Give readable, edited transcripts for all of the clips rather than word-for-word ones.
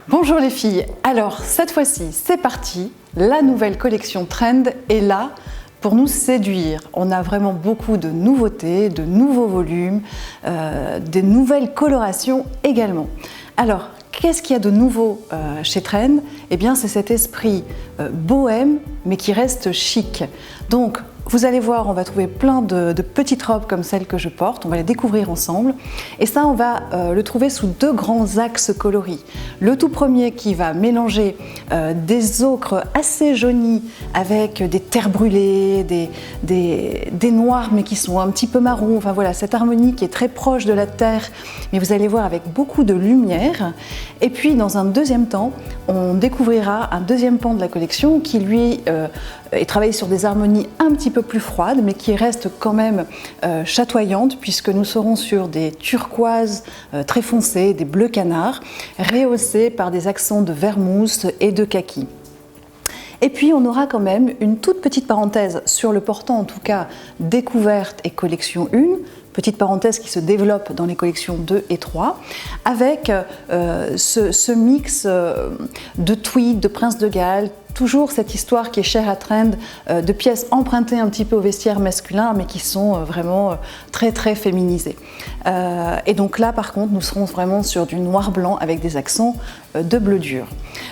Bonjour les filles, alors cette fois-ci c'est parti, la nouvelle collection Trend est là pour nous séduire. On a vraiment beaucoup de nouveautés, de nouveaux volumes, des nouvelles colorations également. Alors qu'est-ce qu'il y a de nouveau chez Trend? Eh bien c'est cet esprit bohème mais qui reste chic. Donc vous allez voir, on va trouver plein de petites robes comme celle que je porte, on va les découvrir ensemble. Et ça, on va le trouver sous deux grands axes coloris. Le tout premier qui va mélanger des ocres assez jaunis avec des terres brûlées, des noirs mais qui sont un petit peu marrons. Enfin voilà, cette harmonie qui est très proche de la terre, mais vous allez voir avec beaucoup de lumière. Et puis dans un deuxième temps, on découvrira un deuxième pan de la collection qui lui est travaillé sur des harmonies un petit peu plus froides mais qui restent quand même chatoyantes puisque nous serons sur des turquoises très foncées, des bleus canards rehaussés par des accents de vert mousse et de kaki. Et puis on aura quand même une toute petite parenthèse sur le portant, en tout cas découverte et collection 1, petite parenthèse qui se développe dans les collections 2 et 3, avec ce mix de tweed, de prince de Galles, toujours cette histoire qui est chère à Trend, de pièces empruntées un petit peu au vestiaire masculin, mais qui sont vraiment très très féminisées. Et donc là par contre, nous serons vraiment sur du noir-blanc avec des accents de bleu dur.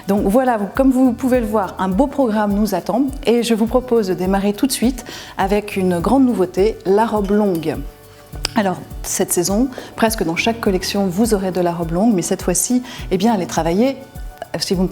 Donc voilà, comme vous pouvez le voir, un beau programme nous attend et je vous propose de démarrer tout de suite avec une grande nouveauté, la robe longue. Alors cette saison, presque dans chaque collection, vous aurez de la robe longue, mais cette fois-ci, eh bien, elle est travaillée, si vous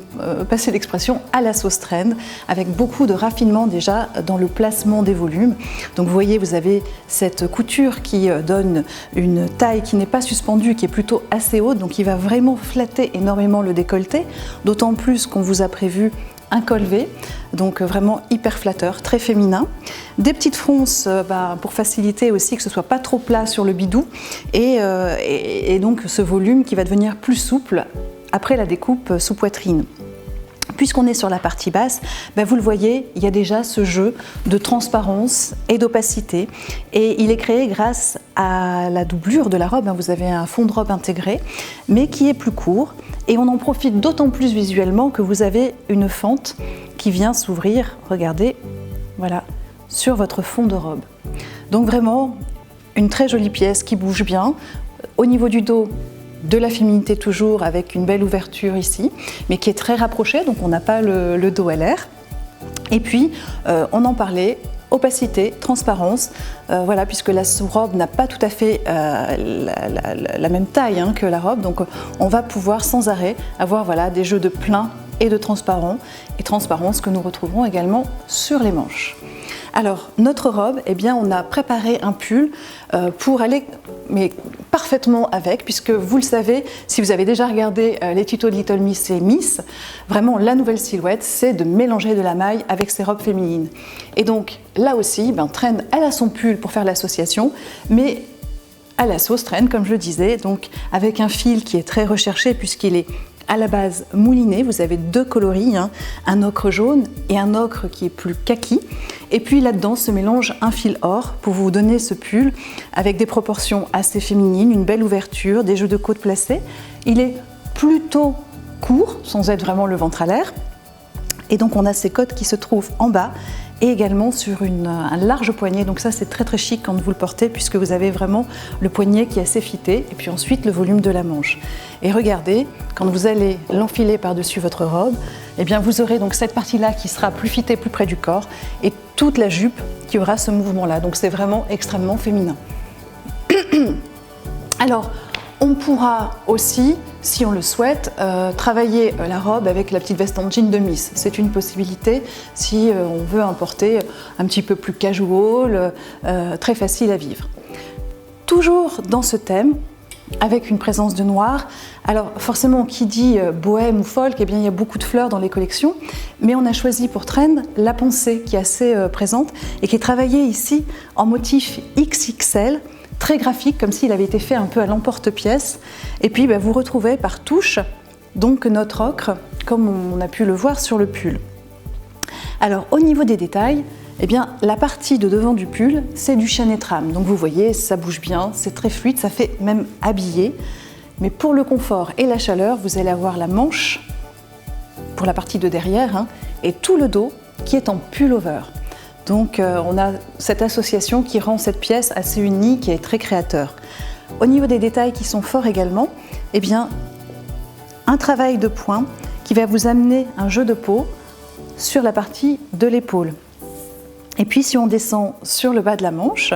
passez l'expression, à la sauce Trend, avec beaucoup de raffinement déjà dans le placement des volumes. Donc vous voyez, vous avez cette couture qui donne une taille qui n'est pas suspendue, qui est plutôt assez haute, donc qui va vraiment flatter énormément le décolleté, d'autant plus qu'on vous a prévu un col V, donc vraiment hyper flatteur, très féminin. Des petites fronces pour faciliter aussi que ce soit pas trop plat sur le bidou et donc ce volume qui va devenir plus souple après la découpe sous poitrine. Puisqu'on est sur la partie basse, vous le voyez, il y a déjà ce jeu de transparence et d'opacité et il est créé grâce à la doublure de la robe. Vous avez un fond de robe intégré mais qui est plus court et on en profite d'autant plus visuellement que vous avez une fente qui vient s'ouvrir, regardez, voilà, sur votre fond de robe. Donc vraiment une très jolie pièce qui bouge bien. Au niveau du dos, de la féminité toujours avec une belle ouverture ici, mais qui est très rapprochée, donc on n'a pas le dos à l'air. Et puis, on en parlait, opacité, transparence, voilà, puisque la robe n'a pas tout à fait la même taille que la robe, donc on va pouvoir sans arrêt avoir voilà, des jeux de plein et de transparent, et transparence que nous retrouverons également sur les manches. Alors, notre robe, eh bien, on a préparé un pull pour aller mais parfaitement avec, puisque vous le savez, si vous avez déjà regardé les tutos de Little Miss et Miss, vraiment la nouvelle silhouette, c'est de mélanger de la maille avec ses robes féminines. Et donc, là aussi, Trend, elle a son pull pour faire l'association, mais à la sauce Trend, comme je le disais, donc avec un fil qui est très recherché puisqu'il est à la base mouliné. Vous avez deux coloris, un ocre jaune et un ocre qui est plus kaki. Et puis là-dedans se mélange un fil or pour vous donner ce pull avec des proportions assez féminines, une belle ouverture, des jeux de côtes placés. Il est plutôt court, sans être vraiment le ventre à l'air. Et donc on a ces côtes qui se trouvent en bas et également sur un large poignet. Donc ça c'est très très chic quand vous le portez puisque vous avez vraiment le poignet qui est assez fité et puis ensuite le volume de la manche. Et regardez, quand vous allez l'enfiler par-dessus votre robe, eh bien vous aurez donc cette partie-là qui sera plus fitée, plus près du corps et toute la jupe qui aura ce mouvement-là. Donc c'est vraiment extrêmement féminin. Alors, on pourra aussi, si on le souhaite, travailler la robe avec la petite veste en jean de Miss. C'est une possibilité si on veut un porté un petit peu plus casual, très facile à vivre. Toujours dans ce thème, avec une présence de noir. Alors forcément, qui dit bohème ou folk, eh bien, il y a beaucoup de fleurs dans les collections, mais on a choisi pour Trend la pensée qui est assez présente et qui est travaillée ici en motif XXL, très graphique, comme s'il avait été fait un peu à l'emporte-pièce. Et puis vous retrouvez par touche donc notre ocre, comme on a pu le voir sur le pull. Alors au niveau des détails, eh bien, la partie de devant du pull, c'est du chaîne et trame. Donc vous voyez, ça bouge bien, c'est très fluide, ça fait même habillé. Mais pour le confort et la chaleur, vous allez avoir la manche pour la partie de derrière et tout le dos qui est en pullover. Donc on a cette association qui rend cette pièce assez unique et très créateur. Au niveau des détails qui sont forts également, eh bien, un travail de point qui va vous amener un jeu de peau sur la partie de l'épaule. Et puis si on descend sur le bas de la manche,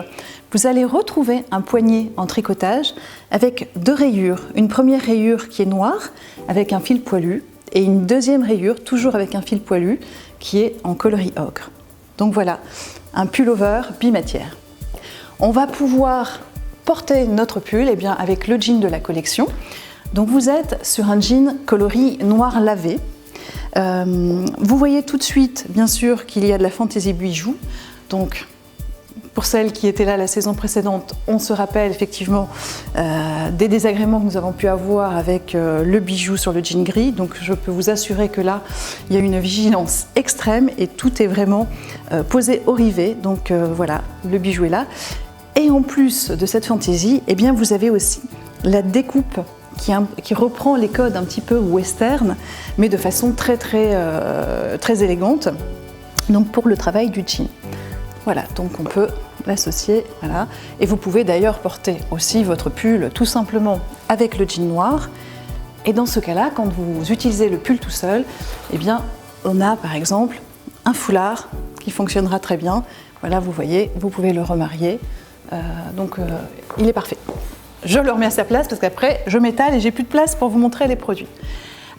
vous allez retrouver un poignet en tricotage avec 2 rayures. Une première rayure qui est noire avec un fil poilu et une deuxième rayure toujours avec un fil poilu qui est en coloris ocre. Donc voilà, un pullover bimatière. On va pouvoir porter notre pull avec le jean de la collection. Donc vous êtes sur un jean coloris noir lavé. Vous voyez tout de suite, bien sûr, qu'il y a de la fantaisie bijou. Donc, pour celles qui étaient là la saison précédente, on se rappelle effectivement des désagréments que nous avons pu avoir avec le bijou sur le jean gris. Donc, je peux vous assurer que là, il y a une vigilance extrême et tout est vraiment posé au rivet. Donc, voilà, le bijou est là. Et en plus de cette fantaisie, eh bien, vous avez aussi la découpe qui reprend les codes un petit peu western, mais de façon très élégante, donc pour le travail du jean. Voilà, donc on peut l'associer, voilà. Et vous pouvez d'ailleurs porter aussi votre pull tout simplement avec le jean noir. Et dans ce cas-là, quand vous utilisez le pull tout seul, eh bien, on a par exemple un foulard qui fonctionnera très bien. Voilà, vous voyez, vous pouvez le remarier. Il est parfait. Je le remets à sa place parce qu'après je m'étale et j'ai plus de place pour vous montrer les produits.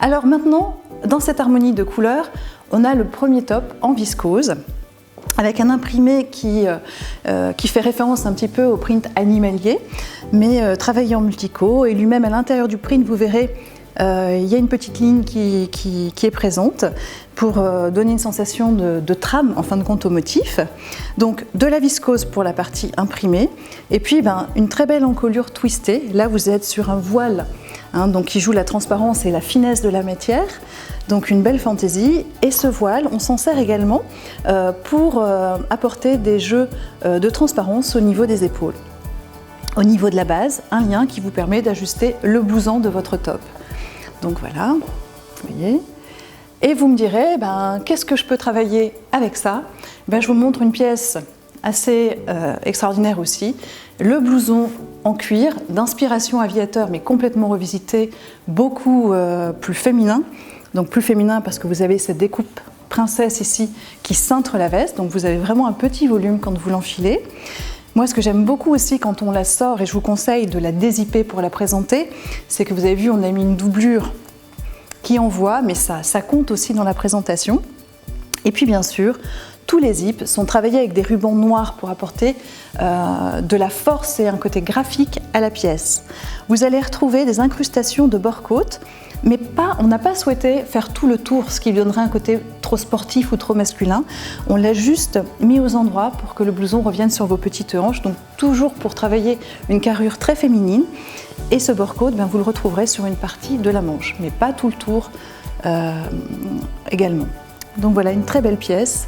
Alors maintenant, dans cette harmonie de couleurs, on a le premier top en viscose avec un imprimé qui fait référence un petit peu au print animalier, mais travaillé en multico. Et lui-même à l'intérieur du print, vous verrez, il y a une petite ligne qui est présente pour donner une sensation de trame en fin de compte au motif. Donc de la viscose pour la partie imprimée et puis une très belle encolure twistée. Là vous êtes sur un voile donc qui joue la transparence et la finesse de la matière. Donc une belle fantaisie. Et ce voile, on s'en sert également pour apporter des jeux de transparence au niveau des épaules. Au niveau de la base, un lien qui vous permet d'ajuster le blouson de votre top. Donc voilà, vous voyez. Et vous me direz, qu'est-ce que je peux travailler avec ça? Je vous montre une pièce assez extraordinaire aussi. Le blouson en cuir d'inspiration aviateur, mais complètement revisité, beaucoup plus féminin. Donc plus féminin parce que vous avez cette découpe princesse ici qui cintre la veste. Donc vous avez vraiment un petit volume quand vous l'enfilez. Moi, ce que j'aime beaucoup aussi quand on la sort, et je vous conseille de la dézipper pour la présenter, c'est que vous avez vu, on a mis une doublure qui envoie, mais ça compte aussi dans la présentation. Et puis bien sûr, tous les zips sont travaillés avec des rubans noirs pour apporter de la force et un côté graphique à la pièce. Vous allez retrouver des incrustations de bord-côte, mais on n'a pas souhaité faire tout le tour, ce qui donnerait un côté trop sportif ou trop masculin. On l'a juste mis aux endroits pour que le blouson revienne sur vos petites hanches, donc toujours pour travailler une carrure très féminine. Et ce bord-côte, vous le retrouverez sur une partie de la manche, mais pas tout le tour également. Donc voilà, une très belle pièce.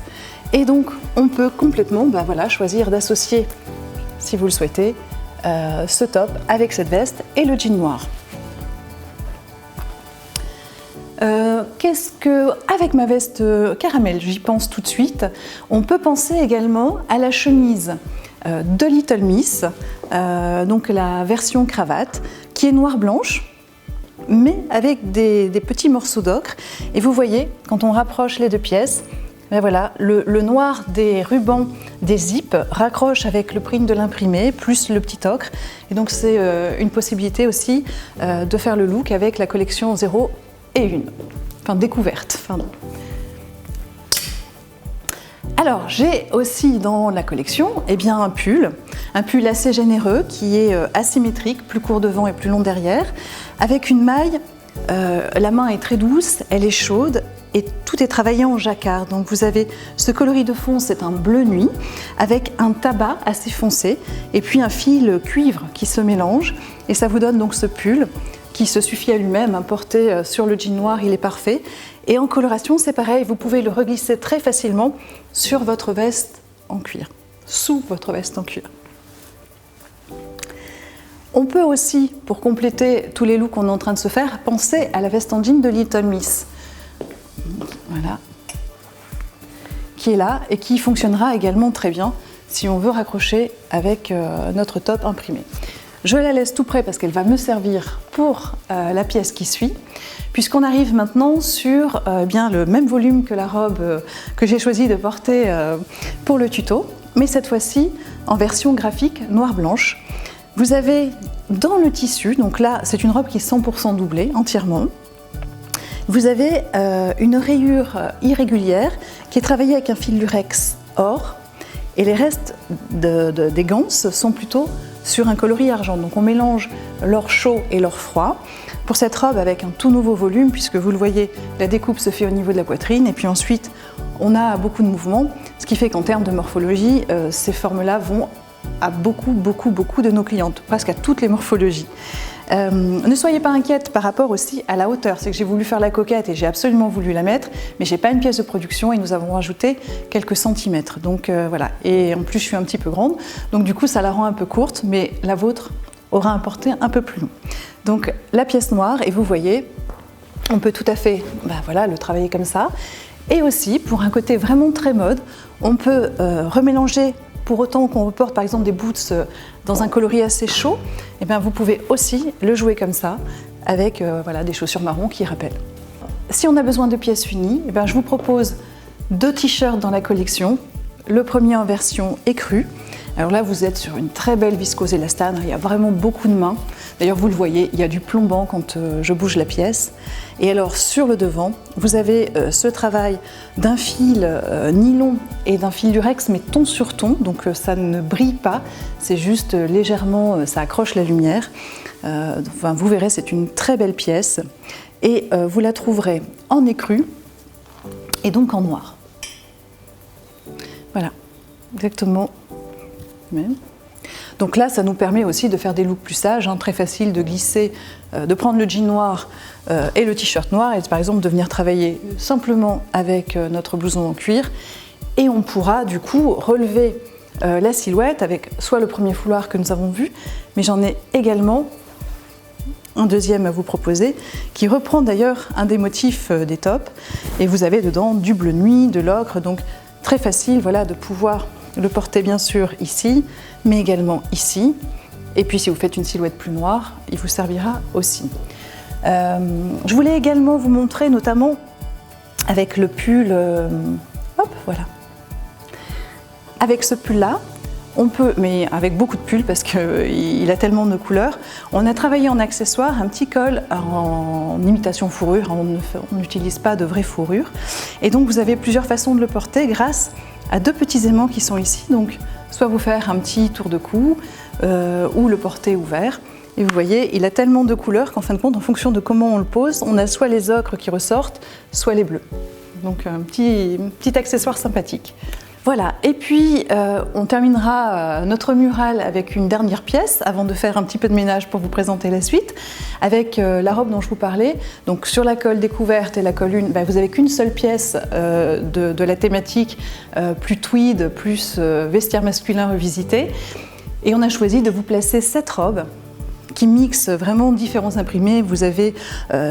Et donc on peut complètement choisir d'associer, si vous le souhaitez, ce top avec cette veste et le jean noir. Avec ma veste caramel, j'y pense tout de suite, on peut penser également à la chemise de Little Miss, donc la version cravate, qui est noire-blanche, mais avec des petits morceaux d'ocre. Et vous voyez, quand on rapproche les deux pièces, voilà, le noir des rubans des zips raccroche avec le print de l'imprimé, plus le petit ocre. Et donc c'est une possibilité aussi de faire le look avec la collection 0 et 1. Enfin, découverte. Alors, j'ai aussi dans la collection un pull assez généreux qui est asymétrique, plus court devant et plus long derrière, avec une maille, la main est très douce, elle est chaude et tout est travaillé en jacquard. Donc vous avez ce coloris de fond, c'est un bleu nuit, avec un tabac assez foncé et puis un fil cuivre qui se mélange et ça vous donne donc ce pull qui se suffit à lui-même, hein, porté sur le jean noir, il est parfait. Et en coloration, c'est pareil, vous pouvez le reglisser très facilement sur votre veste en cuir, sous votre veste en cuir. On peut aussi, pour compléter tous les looks qu'on est en train de se faire, penser à la veste en jean de Little Miss. Voilà. Qui est là et qui fonctionnera également très bien si on veut raccrocher avec notre top imprimé. Je la laisse tout près parce qu'elle va me servir pour la pièce qui suit, puisqu'on arrive maintenant sur bien le même volume que la robe que j'ai choisi de porter pour le tuto, mais cette fois-ci en version graphique noir-blanche. Vous avez dans le tissu, donc là c'est une robe qui est 100% doublée entièrement, vous avez une rayure irrégulière qui est travaillée avec un fil lurex or, et les restes des ganses sont plutôt sur un coloris argent. Donc on mélange l'or chaud et l'or froid pour cette robe avec un tout nouveau volume, puisque vous le voyez, la découpe se fait au niveau de la poitrine et puis ensuite on a beaucoup de mouvements, ce qui fait qu'en termes de morphologie, ces formes-là vont à beaucoup de nos clientes, presque à toutes les morphologies. Ne soyez pas inquiète par rapport aussi à la hauteur, c'est que j'ai voulu faire la coquette et j'ai absolument voulu la mettre, mais j'ai pas une pièce de production et nous avons rajouté quelques centimètres, donc voilà, et en plus je suis un petit peu grande, donc du coup ça la rend un peu courte, mais la vôtre aura un porté un peu plus long. Donc la pièce noire, et vous voyez, on peut tout à fait voilà, le travailler comme ça, et aussi pour un côté vraiment très mode, on peut remélanger. Pour autant qu'on reporte par exemple des boots dans un coloris assez chaud, et bien vous pouvez aussi le jouer comme ça, avec voilà, des chaussures marron qui rappellent. Si on a besoin de pièces unies, et bien je vous propose 2 t-shirts dans la collection. Le premier en version écrue. Alors là, vous êtes sur une très belle viscose élastane, il y a vraiment beaucoup de mains. D'ailleurs, vous le voyez, il y a du plombant quand je bouge la pièce. Et alors, sur le devant, vous avez ce travail d'un fil nylon et d'un fil lurex, mais ton sur ton, donc ça ne brille pas, c'est juste légèrement, ça accroche la lumière. Enfin, vous verrez, c'est une très belle pièce. Et vous la trouverez en écrue et donc en noir. Voilà, exactement. Même. Donc là, ça nous permet aussi de faire des looks plus sages, hein, très facile de glisser, de prendre le jean noir et le t-shirt noir et par exemple de venir travailler simplement avec notre blouson en cuir, et on pourra du coup relever la silhouette avec soit le premier foulard que nous avons vu, mais j'en ai également un deuxième à vous proposer qui reprend d'ailleurs un des motifs des tops, et vous avez dedans du bleu nuit, de l'ocre, donc très facile voilà, de pouvoir le porter bien sûr ici, mais également ici. Et puis si vous faites une silhouette plus noire, il vous servira aussi. Je voulais également vous montrer notamment avec le pull, hop, voilà. Avec ce pull-là, on peut, mais avec beaucoup de pulls parce qu'il a tellement de couleurs, on a travaillé en accessoire un petit col en imitation fourrure, on n'utilise pas de vraie fourrure. Et donc vous avez plusieurs façons de le porter grâce à 2 petits aimants qui sont ici, donc soit vous faire un petit tour de cou ou le porter ouvert. Et vous voyez, il a tellement de couleurs qu'en fin de compte, en fonction de comment on le pose, on a soit les ocres qui ressortent, soit les bleus. Donc un petit accessoire sympathique. Voilà, et puis on terminera notre mural avec une dernière pièce avant de faire un petit peu de ménage pour vous présenter la suite, avec la robe dont je vous parlais. Donc sur la colle découverte et la colle une, vous n'avez qu'une seule pièce de la thématique plus tweed, plus vestiaire masculin revisité. Et on a choisi de vous placer cette robe qui mixe vraiment différents imprimés. Vous avez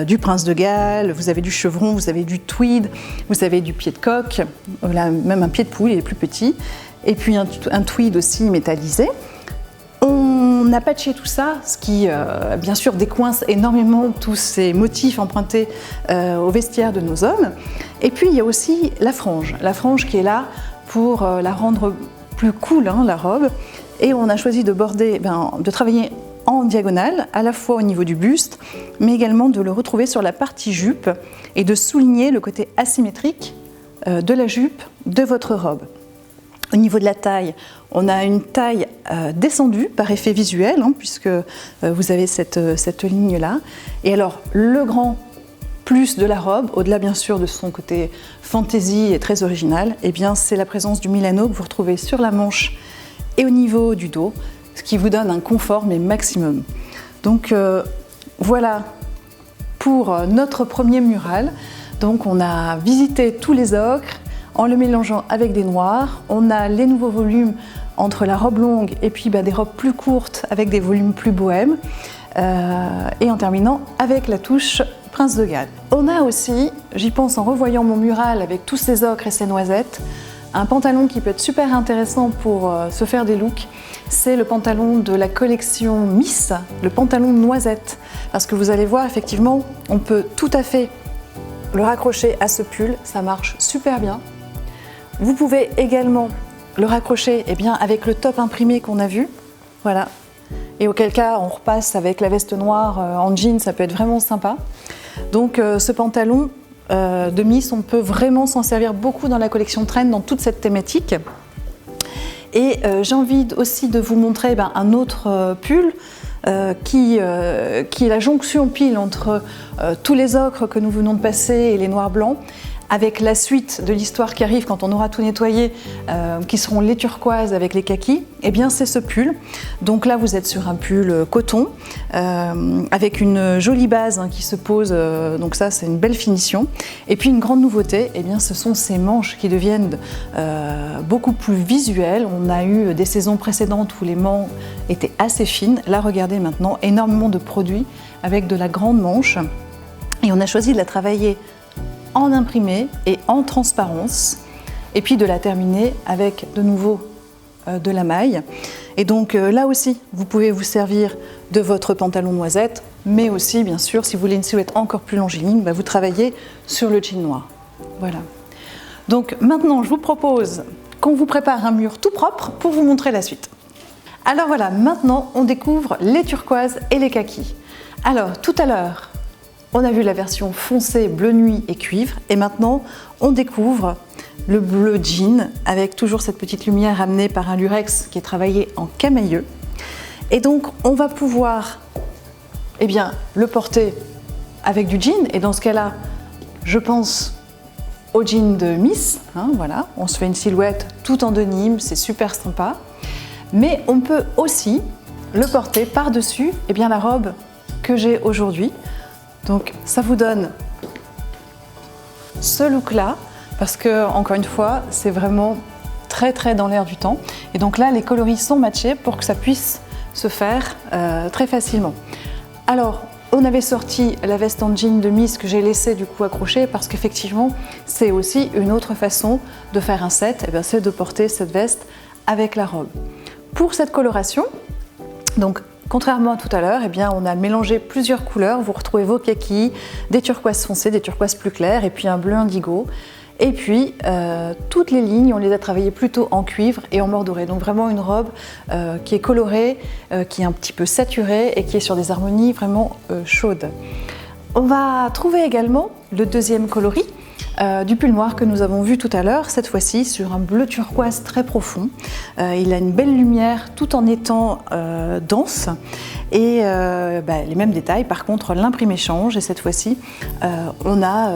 du Prince de Galles, vous avez du chevron, vous avez du tweed, vous avez du pied de coq, là, même un pied de poule, il est plus petit, et puis un tweed aussi métallisé. On a patché tout ça, ce qui bien sûr décoince énormément tous ces motifs empruntés au vestiaire de nos hommes. Et puis il y a aussi la frange qui est là pour la rendre plus cool, hein, la robe. Et on a choisi de border, de travailler en diagonale, à la fois au niveau du buste, mais également de le retrouver sur la partie jupe et de souligner le côté asymétrique de la jupe de votre robe. Au niveau de la taille, on a une taille descendue par effet visuel, hein, puisque vous avez cette ligne-là. Et alors, le grand plus de la robe, au-delà bien sûr de son côté fantaisie et très original, eh bien, c'est la présence du Milano que vous retrouvez sur la manche et au niveau du dos, ce qui vous donne un confort mais maximum. Donc Voilà pour notre premier mural. Donc on a visité tous les ocres en le mélangeant avec des noirs. On a les nouveaux volumes entre la robe longue et puis des robes plus courtes avec des volumes plus bohèmes. Et en terminant avec la touche Prince de Galles. On a aussi, j'y pense en revoyant mon mural avec tous ces ocres et ces noisettes, un pantalon qui peut être super intéressant pour se faire des looks. C'est le pantalon de la collection Miss, le pantalon noisette. Parce que vous allez voir, effectivement, on peut tout à fait le raccrocher à ce pull, ça marche super bien. Vous pouvez également le raccrocher avec le top imprimé qu'on a vu, voilà. Et auquel cas, on repasse avec la veste noire en jean, ça peut être vraiment sympa. Donc ce pantalon de Miss, on peut vraiment s'en servir beaucoup dans la collection Trend, dans toute cette thématique. Et j'ai envie aussi de vous montrer un autre pull qui est la jonction pile entre tous les ocres que nous venons de passer et les noirs blancs, avec la suite de l'histoire qui arrive quand on aura tout nettoyé, qui seront les turquoises avec les kakis. Et bien c'est ce pull. Donc là vous êtes sur un pull coton avec une jolie base qui se pose, donc ça c'est une belle finition. Et puis une grande nouveauté, et bien ce sont ces manches qui deviennent beaucoup plus visuelles. On a eu des saisons précédentes où les manches étaient assez fines. Là regardez maintenant, énormément de produits avec de la grande manche. Et on a choisi de la travailler en imprimé et en transparence, et puis de la terminer avec de nouveau de la maille. Et donc là aussi, vous pouvez vous servir de votre pantalon noisette, mais aussi, bien sûr, si vous voulez une silhouette encore plus longiligne, vous travaillez sur le jean noir. Voilà. Donc maintenant, je vous propose qu'on vous prépare un mur tout propre pour vous montrer la suite. Alors voilà, maintenant, on découvre les turquoises et les kakis. Alors, tout à l'heure, on a vu la version foncée, bleu nuit et cuivre, et maintenant on découvre le bleu jean avec toujours cette petite lumière amenée par un lurex qui est travaillé en camailleux. Et donc on va pouvoir le porter avec du jean, et dans ce cas-là, je pense au jean de Miss, voilà, on se fait une silhouette tout en denim, c'est super sympa. Mais on peut aussi le porter par-dessus la robe que j'ai aujourd'hui. Donc ça vous donne ce look-là, parce que, encore une fois, c'est vraiment très dans l'air du temps. Et donc là, les coloris sont matchés pour que ça puisse se faire très facilement. Alors, on avait sorti la veste en jean de Miss que j'ai laissée du coup accrochée, parce qu'effectivement, c'est aussi une autre façon de faire un set, c'est de porter cette veste avec la robe. Pour cette coloration, donc, contrairement à tout à l'heure, on a mélangé plusieurs couleurs. Vous retrouvez vos kakis, des turquoises foncées, des turquoises plus claires, et puis un bleu indigo. Et puis, toutes les lignes, on les a travaillées plutôt en cuivre et en mordoré. Donc vraiment une robe qui est colorée, qui est un petit peu saturée et qui est sur des harmonies vraiment chaudes. On va trouver également le deuxième coloris du pull noir que nous avons vu tout à l'heure, cette fois-ci sur un bleu turquoise très profond. Il a une belle lumière tout en étant dense, et les mêmes détails. Par contre, l'imprimé change, et cette fois-ci on a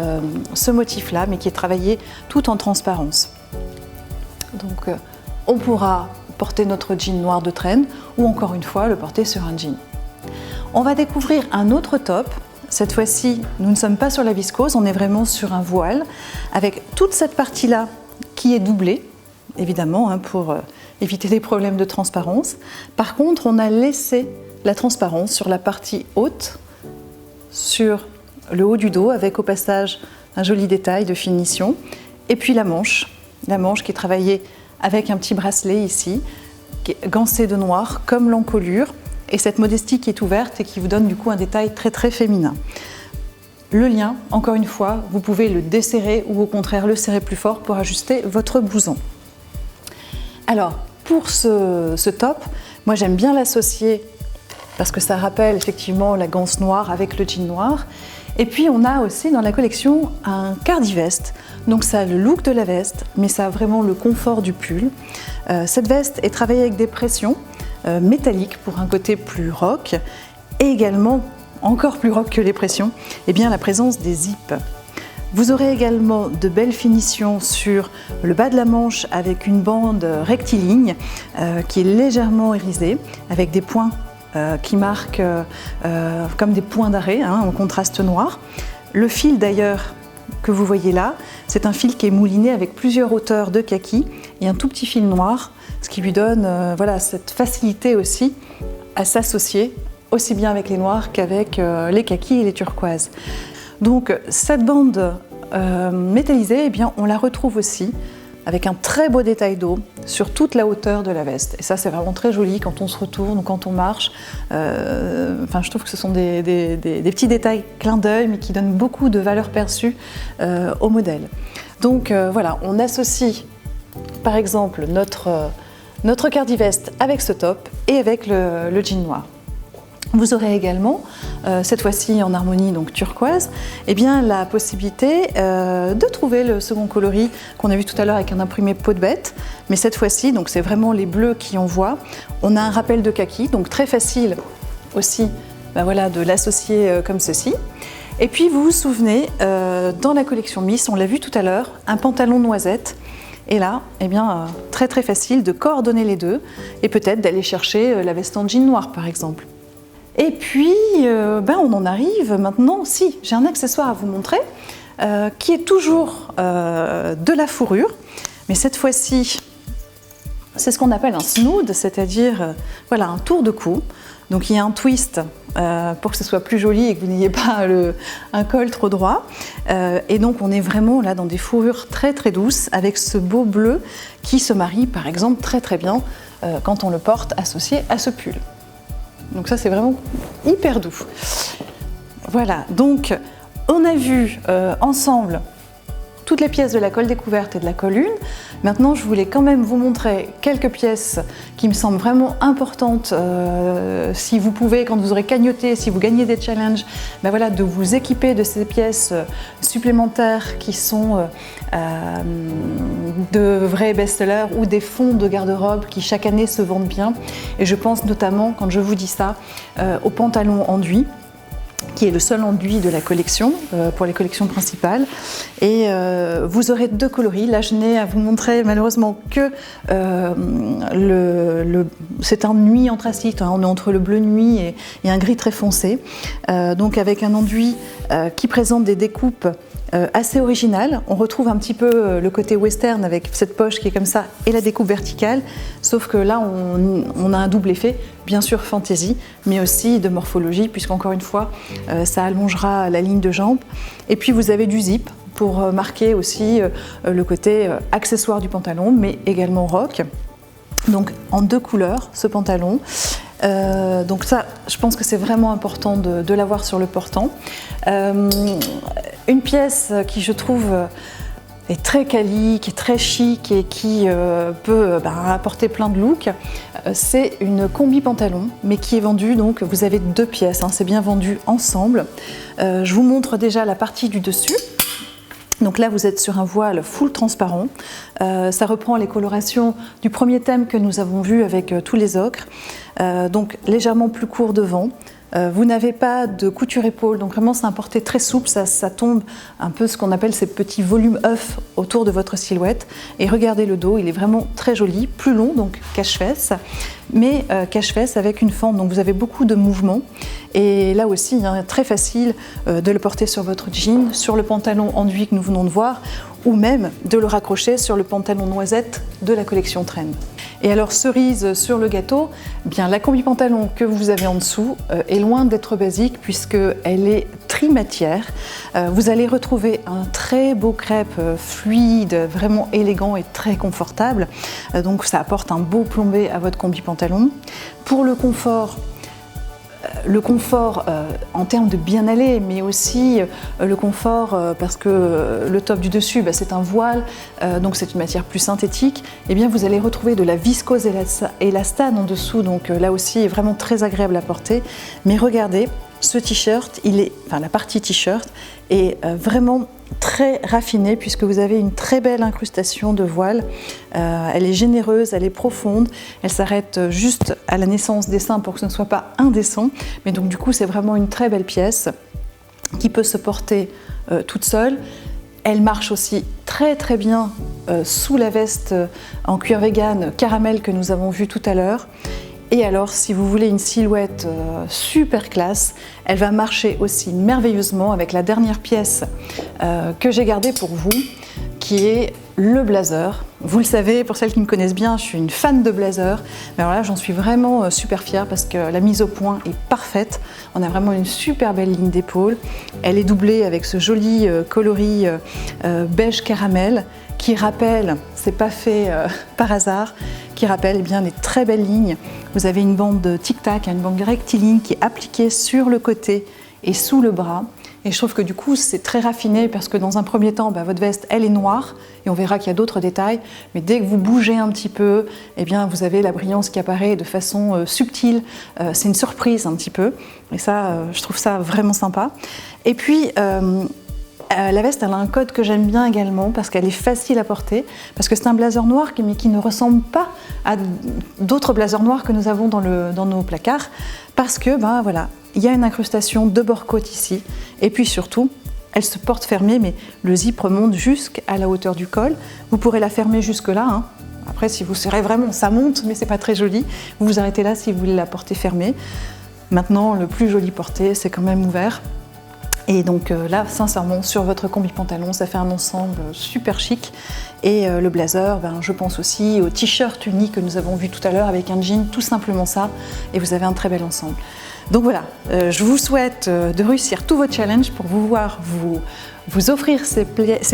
ce motif-là, mais qui est travaillé tout en transparence. Donc on pourra porter notre jean noir de Trend, ou encore une fois le porter sur un jean. On va découvrir un autre top. Cette fois-ci, nous ne sommes pas sur la viscose, on est vraiment sur un voile, avec toute cette partie-là qui est doublée, évidemment, pour éviter les problèmes de transparence. Par contre, on a laissé la transparence sur la partie haute, sur le haut du dos, avec au passage un joli détail de finition. Et puis la manche qui est travaillée avec un petit bracelet ici, qui est gancé de noir, comme l'encolure. Et cette modestie qui est ouverte et qui vous donne du coup un détail très féminin. Le lien, encore une fois, vous pouvez le desserrer ou au contraire le serrer plus fort pour ajuster votre blouson. Alors, pour ce top, moi j'aime bien l'associer parce que ça rappelle effectivement la ganse noire avec le jean noir. Et puis on a aussi dans la collection un cardi-veste. Donc ça a le look de la veste, mais ça a vraiment le confort du pull. Cette veste est travaillée avec des pressions métallique pour un côté plus rock, et également, encore plus rock que les pressions, la présence des zips. Vous aurez également de belles finitions sur le bas de la manche avec une bande rectiligne qui est légèrement irisée, avec des points qui marquent comme des points d'arrêt, hein, en contraste noir. Le fil d'ailleurs que vous voyez là, c'est un fil qui est mouliné avec plusieurs hauteurs de kaki et un tout petit fil noir, ce qui lui donne voilà, cette facilité aussi à s'associer aussi bien avec les noirs qu'avec les kakis et les turquoises. Donc cette bande métallisée, eh bien, on la retrouve aussi avec un très beau détail d'eau sur toute la hauteur de la veste. Et ça, c'est vraiment très joli quand on se retourne ou quand on marche. Enfin, je trouve que ce sont des petits détails clins d'œil, mais qui donnent beaucoup de valeur perçue au modèle. Donc voilà, on associe par exemple notre cardiveste avec ce top et avec le jean noir. Vous aurez également, cette fois-ci en harmonie donc turquoise, eh bien, la possibilité de trouver le second coloris qu'on a vu tout à l'heure avec un imprimé peau de bête. Mais cette fois-ci, donc c'est vraiment les bleus qui envoient. On a un rappel de kaki, donc très facile aussi voilà, de l'associer comme ceci. Et puis vous vous souvenez, dans la collection Miss, on l'a vu tout à l'heure, un pantalon noisette. Et là, eh bien, très très facile de coordonner les deux et peut-être d'aller chercher la veste en jean noir par exemple. Et puis, on en arrive maintenant, si, j'ai un accessoire à vous montrer qui est toujours de la fourrure, mais cette fois-ci, c'est ce qu'on appelle un snood, c'est-à-dire voilà, un tour de cou. Donc il y a un twist pour que ce soit plus joli et que vous n'ayez pas un col trop droit. Et donc on est vraiment là dans des fourrures très très douces avec ce beau bleu qui se marie par exemple très très bien quand on le porte associé à ce pull. Donc ça c'est vraiment hyper doux. Voilà, donc on a vu ensemble toutes les pièces de la colle découverte et de la colle une. Maintenant, je voulais quand même vous montrer quelques pièces qui me semblent vraiment importantes si vous pouvez, quand vous aurez cagnoté, si vous gagnez des challenges, voilà, de vous équiper de ces pièces supplémentaires qui sont de vrais best-sellers ou des fonds de garde-robe qui chaque année se vendent bien. Et je pense notamment, quand je vous dis ça, au pantalon enduit, qui est le seul enduit de la collection pour les collections principales. Et vous aurez deux coloris. Là, je n'ai à vous montrer malheureusement que c'est un nuit anthracite. Hein, on est entre le bleu nuit et un gris très foncé. Donc avec un enduit qui présente des découpes assez originales. On retrouve un petit peu le côté western avec cette poche qui est comme ça et la découpe verticale. Sauf que là, on a un double effet, bien sûr fantaisie, mais aussi de morphologie, puisqu'encore une fois, ça allongera la ligne de jambe. Et puis vous avez du zip pour marquer aussi le côté accessoire du pantalon, mais également rock. Donc en deux couleurs, ce pantalon. Donc ça, je pense que c'est vraiment important de l'avoir sur le portant. Une pièce qui, je trouve, est très quali, qui est très chic et qui peut apporter plein de looks, c'est une combi pantalon, mais qui est vendue, donc vous avez deux pièces, hein, c'est bien vendu ensemble. Je vous montre déjà la partie du dessus. Donc là, vous êtes sur un voile full transparent. Ça reprend les colorations du premier thème que nous avons vu avec tous les ocres. Donc légèrement plus court devant. Vous n'avez pas de couture épaule, donc vraiment c'est un porté très souple, ça tombe un peu ce qu'on appelle ces petits volumes œufs autour de votre silhouette. Et regardez le dos, il est vraiment très joli, plus long, donc cache-fesse, mais cache-fesse avec une fente, donc vous avez beaucoup de mouvements. Et là aussi, hein, très facile de le porter sur votre jean, sur le pantalon enduit que nous venons de voir, ou même de le raccrocher sur le pantalon noisette de la collection Trend. Et alors, cerise sur le gâteau, bien la combi pantalon que vous avez en dessous est loin d'être basique puisqu'elle est trimatière. Vous allez retrouver un très beau crêpe fluide, vraiment élégant et très confortable. Donc ça apporte un beau plombé à votre combi pantalon. Pour le confort en termes de bien aller, mais aussi le confort parce que le top du dessus, c'est un voile, donc c'est une matière plus synthétique. Et bien vous allez retrouver de la viscose élastane en dessous, donc là aussi vraiment très agréable à porter. Mais regardez, ce t-shirt, la partie t-shirt est vraiment très raffinée puisque vous avez une très belle incrustation de voile. Elle est généreuse, elle est profonde, elle s'arrête juste à la naissance des seins pour que ce ne soit pas indécent. Mais donc du coup, c'est vraiment une très belle pièce qui peut se porter toute seule. Elle marche aussi très très bien sous la veste en cuir vegan caramel que nous avons vu tout à l'heure. Et alors, si vous voulez une silhouette super classe, elle va marcher aussi merveilleusement avec la dernière pièce que j'ai gardée pour vous, qui est le blazer. Vous le savez, pour celles qui me connaissent bien, je suis une fan de blazer. Mais alors là, j'en suis vraiment super fière parce que la mise au point est parfaite. On a vraiment une super belle ligne d'épaule. Elle est doublée avec ce joli coloris beige caramel qui rappelle, c'est pas fait par hasard, qui rappelle bien les très belles lignes. Vous avez une bande tic-tac, une bande rectiligne qui est appliquée sur le côté et sous le bras. Et je trouve que du coup, c'est très raffiné parce que dans un premier temps, votre veste, elle est noire et on verra qu'il y a d'autres détails. Mais dès que vous bougez un petit peu, eh bien, vous avez la brillance qui apparaît de façon subtile. C'est une surprise un petit peu. Et ça, je trouve ça vraiment sympa. Et puis, la veste, elle a un code que j'aime bien également parce qu'elle est facile à porter, parce que c'est un blazer noir mais qui ne ressemble pas à d'autres blazers noirs que nous avons dans nos placards, parce que voilà, il y a une incrustation de bord-côte ici, et puis surtout, elle se porte fermée, mais le zip remonte jusqu'à la hauteur du col. Vous pourrez la fermer jusque là, hein. Après, si vous serrez vraiment, ça monte, mais c'est pas très joli. Vous vous arrêtez là si vous voulez la porter fermée. Maintenant, le plus joli porté, c'est quand même ouvert. Et donc là, sincèrement, sur votre combi pantalon, ça fait un ensemble super chic. Et le blazer, je pense aussi au t-shirt uni que nous avons vu tout à l'heure avec un jean, tout simplement ça. Et vous avez un très bel ensemble. Donc voilà, je vous souhaite de réussir tous vos challenges pour vous offrir ces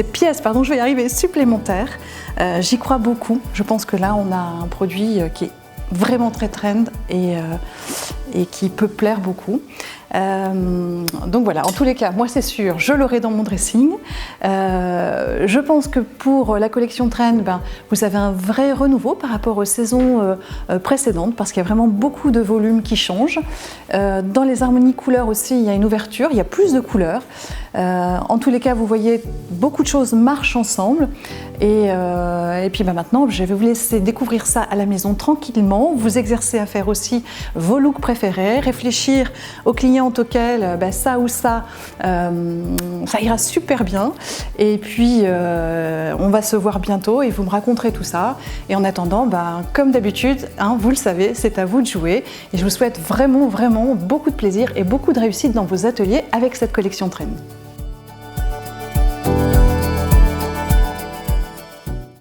pièces, je vais y arriver, supplémentaires. J'y crois beaucoup. Je pense que là, on a un produit qui est vraiment très trend et qui peut plaire beaucoup. Donc voilà, en tous les cas, moi c'est sûr, je l'aurai dans mon dressing. Je pense que pour la collection Trend, vous avez un vrai renouveau par rapport aux saisons précédentes parce qu'il y a vraiment beaucoup de volumes qui changent. Dans les harmonies couleurs aussi, il y a une ouverture, il y a plus de couleurs. En tous les cas, vous voyez, beaucoup de choses marchent ensemble. Et puis maintenant, je vais vous laisser découvrir ça à la maison tranquillement, vous exercer à faire aussi vos looks préférés, réfléchir aux clientes auxquelles ça ou ça ira super bien. Et puis, on va se voir bientôt et vous me raconterez tout ça. Et en attendant, comme d'habitude, vous le savez, c'est à vous de jouer. Et je vous souhaite vraiment, vraiment beaucoup de plaisir et beaucoup de réussite dans vos ateliers avec cette collection Trend.